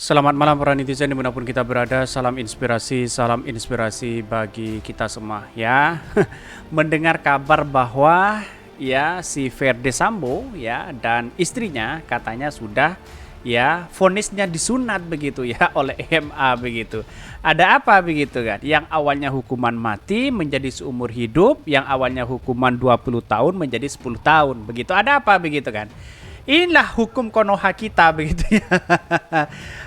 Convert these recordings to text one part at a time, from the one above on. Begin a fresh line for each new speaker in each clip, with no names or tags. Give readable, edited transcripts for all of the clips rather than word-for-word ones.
Selamat malam para netizen dimanapun kita berada. Salam inspirasi bagi kita semua ya. Mendengar kabar bahwa ya si Verdi Sambo ya dan istrinya katanya sudah ya vonisnya disunat begitu ya oleh MA begitu. Ada apa begitu kan? Yang awalnya hukuman mati menjadi seumur hidup, yang awalnya hukuman 20 tahun menjadi 10 tahun begitu. Ada apa begitu kan? Inilah hukum Konoha kita begitu ya.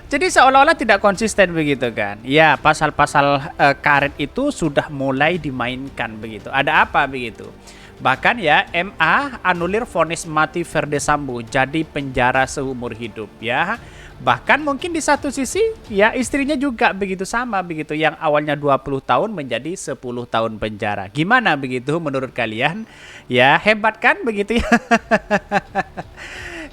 Jadi seolah-olah tidak konsisten begitu kan. Ya, pasal-pasal karet itu sudah mulai dimainkan begitu. Ada apa begitu? Bahkan ya MA anulir vonis mati Verdi Sambo jadi penjara seumur hidup ya. Bahkan mungkin di satu sisi ya istrinya juga begitu sama begitu, yang awalnya 20 tahun menjadi 10 tahun penjara. Gimana begitu menurut kalian? Ya, hebat kan begitu ya.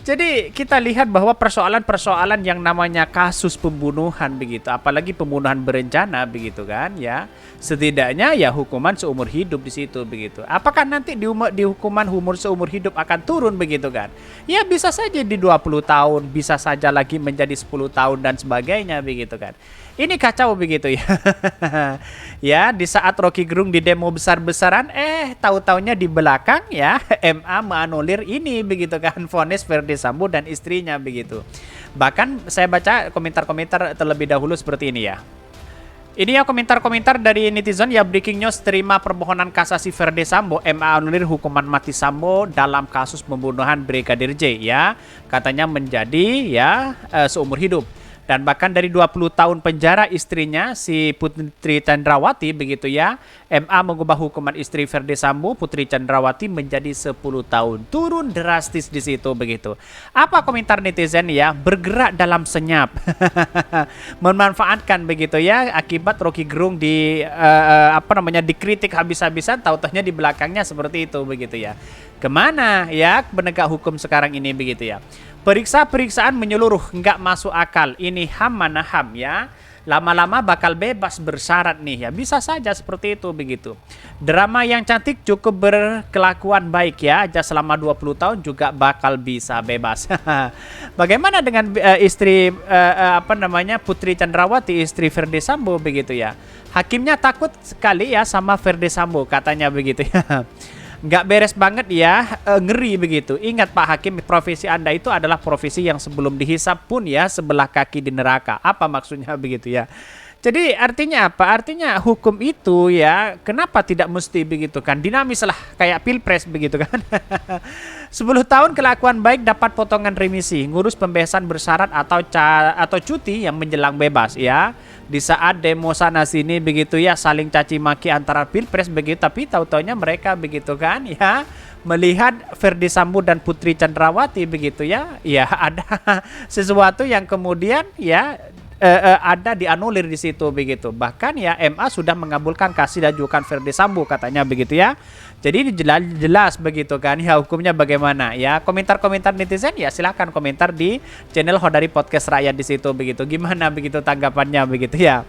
Jadi kita lihat bahwa persoalan-persoalan yang namanya kasus pembunuhan begitu, apalagi pembunuhan berencana begitu kan ya, setidaknya ya hukuman seumur hidup di situ begitu. Apakah nanti di hukuman umur seumur hidup akan turun begitu kan? Ya bisa saja di 20 tahun, bisa saja lagi menjadi 10 tahun dan sebagainya begitu kan. Ini kacau begitu ya. Ya, di saat Rocky Gerung di demo besar-besaran, tahu-taunya di belakang ya MA menganulir ini begitu kan, vonis Verdi Sambo dan istrinya begitu. Bahkan saya baca komentar-komentar terlebih dahulu seperti ini ya. Ini ya komentar-komentar dari netizen ya. Breaking news, terima permohonan kasasi Verdi Sambo, MA anulir hukuman mati Sambo dalam kasus pembunuhan Brigadir J ya. Katanya menjadi ya seumur hidup. Dan bahkan dari 20 tahun penjara istrinya si Putri Chandrawati begitu ya, MA mengubah hukuman istri Verdi Sambo Putri Chandrawati menjadi 10 tahun. Turun drastis di situ begitu. Apa komentar netizen ya? Bergerak dalam senyap. Memanfaatkan begitu ya akibat Rocky Gerung dikritik habis-habisan, tahu-tahunya di belakangnya seperti itu begitu ya. Kemana ya penegak hukum sekarang ini begitu ya? Periksaan menyeluruh, nggak masuk akal. Ini HAM mana HAM ya? Lama-lama bakal bebas bersyarat nih ya. Bisa saja seperti itu begitu. Drama yang cantik cukup berkelakuan baik ya. Aja selama 20 tahun juga bakal bisa bebas. Bagaimana dengan istri Putri Chandrawati, istri Verdi Sambo begitu ya? Hakimnya takut sekali ya sama Verdi Sambo katanya begitu ya. Nggak beres banget ya, ngeri begitu. Ingat Pak Hakim, profesi Anda itu adalah profesi yang sebelum dihisap pun ya sebelah kaki di neraka. Apa maksudnya begitu ya? Jadi artinya apa? Artinya hukum itu ya kenapa tidak mesti begitu kan? Dinamis lah kayak pilpres begitu kan? 10 tahun kelakuan baik dapat potongan remisi, ngurus pembebasan bersyarat atau cuti yang menjelang bebas ya. Di saat demo sana sini begitu ya saling caci maki antara pilpres begitu, tapi tahu-taunya mereka begitu kan ya melihat Verdi Sambo dan Putri Chandrawati begitu ya, ya ada sesuatu yang kemudian ya ada dianulir di situ begitu. Bahkan ya MA sudah mengabulkan kasih dan ajukan Verdi Sambo katanya begitu ya. Jadi ini jelas begitu kan ya hukumnya bagaimana ya. Komentar-komentar netizen ya silakan komentar di channel Hodari Podcast Rakyat di situ begitu. Gimana begitu tanggapannya begitu ya.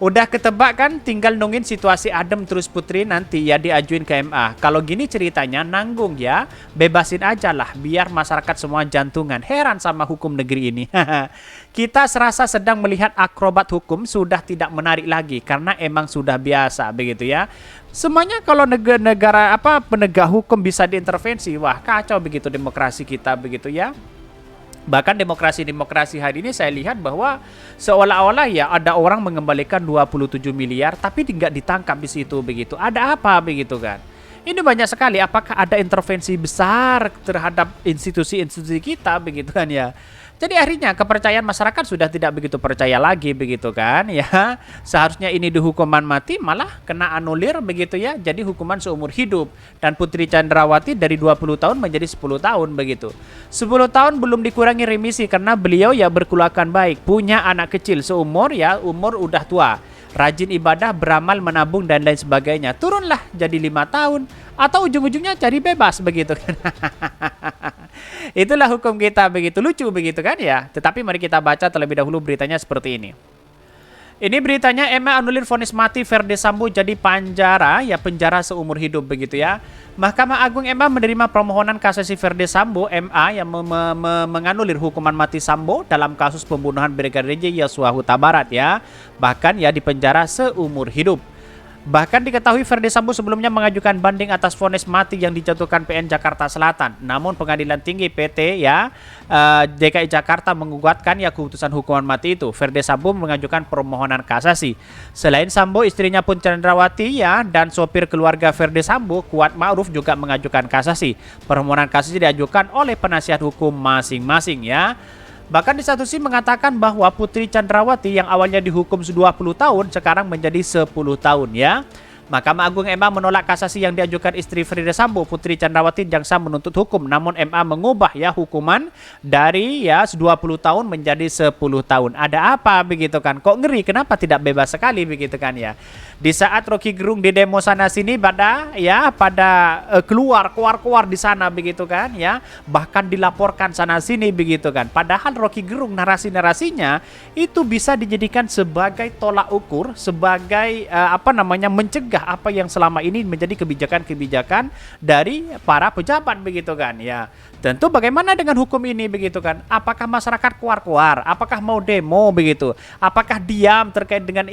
Udah ketebak kan, tinggal nungguin situasi adem terus Putri nanti ya diajuin ke MA. Kalau gini ceritanya nanggung ya, bebasin aja lah biar masyarakat semua jantungan. Heran sama hukum negeri ini. Kita serasa sedang melihat akrobat hukum sudah tidak menarik lagi karena emang sudah biasa begitu ya. Semuanya kalau negara penegak hukum bisa diintervensi, wah kacau begitu demokrasi kita begitu ya. Bahkan demokrasi hari ini saya lihat bahwa seolah-olah ya ada orang mengembalikan 27 miliar tapi nggak ditangkap di situ begitu. Ada apa begitu kan? Ini banyak sekali. Apakah ada intervensi besar terhadap institusi-institusi kita begitu kan ya? Jadi akhirnya kepercayaan masyarakat sudah tidak begitu percaya lagi begitu kan ya. Seharusnya ini dihukuman mati malah kena anulir begitu ya. Jadi hukuman seumur hidup. Dan Putri Chandrawati dari 20 tahun menjadi 10 tahun begitu. 10 tahun belum dikurangi remisi karena beliau ya berkelakuan baik. Punya anak kecil seumur ya, umur udah tua. Rajin ibadah, beramal, menabung dan lain sebagainya. Turunlah jadi 5 tahun. Atau ujung-ujungnya cari bebas begitu kan. Itulah hukum kita begitu, lucu begitu kan ya. Tetapi mari kita baca terlebih dahulu beritanya seperti ini. Ini beritanya MA anulir vonis mati Verdi Sambo jadi penjara seumur hidup begitu ya. Mahkamah Agung MA menerima permohonan kasasi Verdi Sambo MA yang menganulir hukuman mati Sambo dalam kasus pembunuhan Brigadir J Yosua Huta Barat ya. Bahkan ya dipenjara seumur hidup. Bahkan diketahui Verdi Sambo sebelumnya mengajukan banding atas vonis mati yang dijatuhkan PN Jakarta Selatan. Namun Pengadilan Tinggi PT ya DKI Jakarta mengugatkan ya keputusan hukuman mati itu. Verdi Sambo mengajukan permohonan kasasi. Selain Sambo, istrinya pun Chandrawati ya dan sopir keluarga Verdi Sambo Kuat Ma'ruf juga mengajukan kasasi. Permohonan kasasi diajukan oleh penasihat hukum masing-masing ya. Bahkan di satu sisi mengatakan bahwa Putri Chandrawati yang awalnya dihukum 20 tahun sekarang menjadi 10 tahun ya. Mahkamah Agung MA menolak kasasi yang diajukan istri Verdi Sambo, Putri Chandrawati jaksa menuntut hukum. Namun MA mengubah ya hukuman dari ya 20 tahun menjadi 10 tahun. Ada apa begitu kan? Kok ngeri? Kenapa tidak bebas sekali begitu kan ya? Di saat Rocky Gerung di demo sana sini pada keluar di sana begitu kan ya. Bahkan dilaporkan sana sini begitu kan. Padahal Rocky Gerung narasi-narasinya itu bisa dijadikan sebagai tolak ukur, sebagai mencegah apa yang selama ini menjadi kebijakan-kebijakan dari para pejabat begitu kan ya. Tentu bagaimana dengan hukum ini begitu kan? Apakah masyarakat keluar? Apakah mau demo begitu? Apakah diam terkait dengan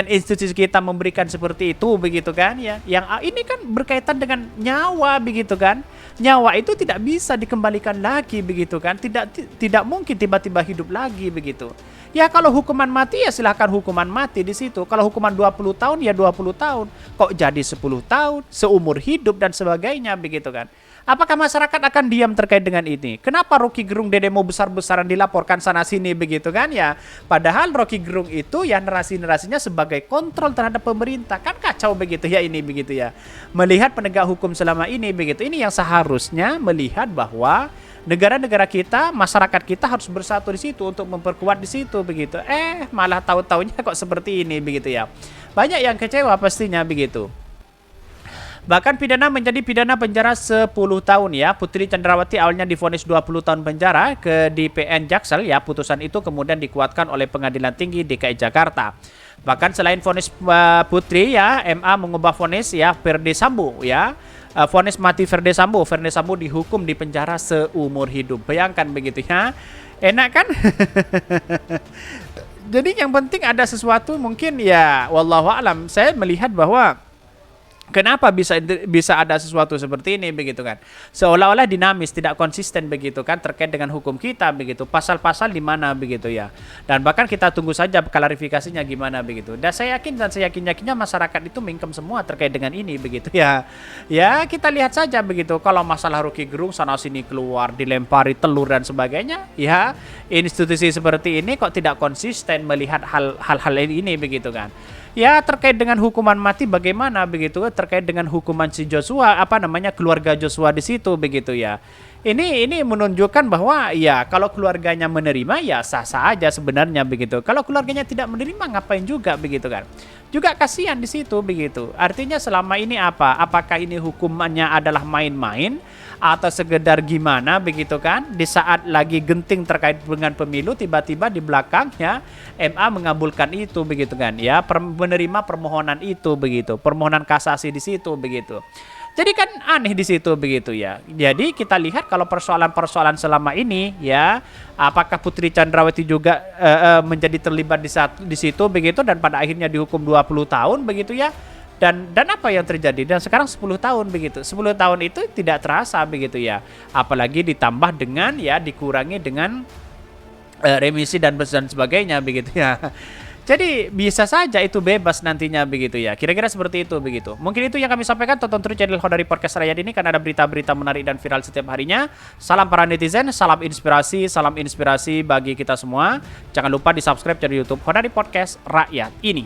institusi kita memberikan seperti itu begitu kan ya? Yang ini kan berkaitan dengan nyawa begitu kan? Nyawa itu tidak bisa dikembalikan lagi begitu kan? Tidak mungkin tiba-tiba hidup lagi begitu. Ya kalau hukuman mati ya silahkan hukuman mati di situ. Kalau hukuman 20 tahun ya 20 tahun. Kok jadi 10 tahun, seumur hidup dan sebagainya begitu kan. Apakah masyarakat akan diam terkait dengan ini? Kenapa Rocky Gerung di demo besar-besaran dilaporkan sana sini begitu kan ya? Padahal Rocky Gerung itu ya narasi-narasinya sebagai kontrol terhadap pemerintah. Kan kacau begitu ya ini begitu ya. Melihat penegak hukum selama ini begitu. Ini yang seharusnya melihat bahwa negara-negara kita, masyarakat kita harus bersatu di situ untuk memperkuat di situ begitu. Malah tahu-taunya kok seperti ini begitu ya. Banyak yang kecewa pastinya begitu. Bahkan pidana menjadi pidana penjara 10 tahun ya. Putri Chandrawati awalnya divonis 20 tahun penjara ke DPN Jaksel ya. Putusan itu kemudian dikuatkan oleh Pengadilan Tinggi DKI Jakarta. Bahkan selain vonis Putri ya, MA mengubah vonis ya Verdi Sambo ya. Vonis mati Verdi Sambo dihukum di penjara seumur hidup. Bayangkan begitu ya. Enak kan? Jadi yang penting ada sesuatu mungkin ya wallahu alam. Saya melihat bahwa kenapa bisa ada sesuatu seperti ini begitu kan? Seolah-olah dinamis, tidak konsisten begitu kan terkait dengan hukum kita begitu. Pasal-pasal di mana begitu ya. Dan bahkan kita tunggu saja klarifikasinya gimana begitu. Dan saya yakin-yakinnya masyarakat itu mingkem semua terkait dengan ini begitu ya. Ya, kita lihat saja begitu. Kalau masalah Rocky Gerung sana sini keluar, dilempari telur dan sebagainya, ya institusi seperti ini kok tidak konsisten melihat hal-hal ini begitu kan. Ya terkait dengan hukuman mati bagaimana begitu, terkait dengan hukuman si Joshua keluarga Joshua di situ begitu ya. Ini menunjukkan bahwa ya kalau keluarganya menerima ya sah-sah aja sebenarnya begitu. Kalau keluarganya tidak menerima ngapain juga begitu kan. Juga kasihan di situ begitu. Artinya selama ini apa? Apakah ini hukumannya adalah main-main atau sekedar gimana begitu kan? Di saat lagi genting terkait dengan pemilu tiba-tiba di belakangnya MA mengabulkan itu begitu kan ya, menerima permohonan itu begitu. Permohonan kasasi di situ begitu. Jadi kan aneh di situ begitu ya. Jadi kita lihat kalau persoalan-persoalan selama ini ya, apakah Putri Chandrawati juga menjadi terlibat di situ begitu dan pada akhirnya dihukum 20 tahun begitu ya. Dan apa yang terjadi? Dan sekarang 10 tahun begitu. 10 tahun itu tidak terasa begitu ya. Apalagi ditambah dengan ya dikurangi dengan remisi dan sebagainya begitu ya. Jadi bisa saja itu bebas nantinya begitu ya. Kira-kira seperti itu begitu. Mungkin itu yang kami sampaikan. Tonton terus channel Khodari Podcast Rakyat ini karena ada berita-berita menarik dan viral setiap harinya. Salam para netizen, salam inspirasi bagi kita semua. Jangan lupa di subscribe channel YouTube Khodari Podcast Rakyat ini.